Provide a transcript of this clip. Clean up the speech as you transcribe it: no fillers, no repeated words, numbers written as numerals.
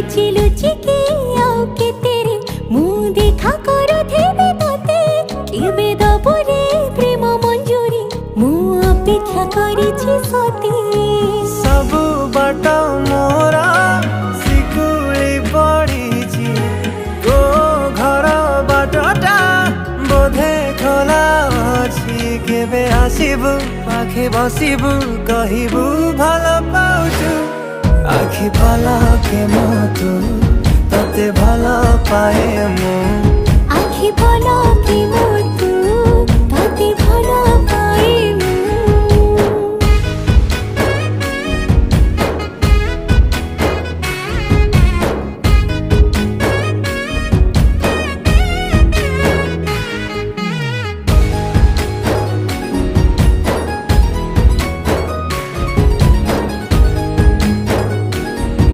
लुचि लुचि के आउ के तेरे मुँह देखा करो थे तोते केबे दबो रे प्रेम मंजूरी मु अपेक्षा करिछि सती सब बाट मोरा सिकुली पड़ीछि तो घर बाटटा बोधे खोला अछि केबे आसिबु पाखे बसिबु कहिबु भल पाउछु आखि पलके तू तते भल पाए मु आखि पलके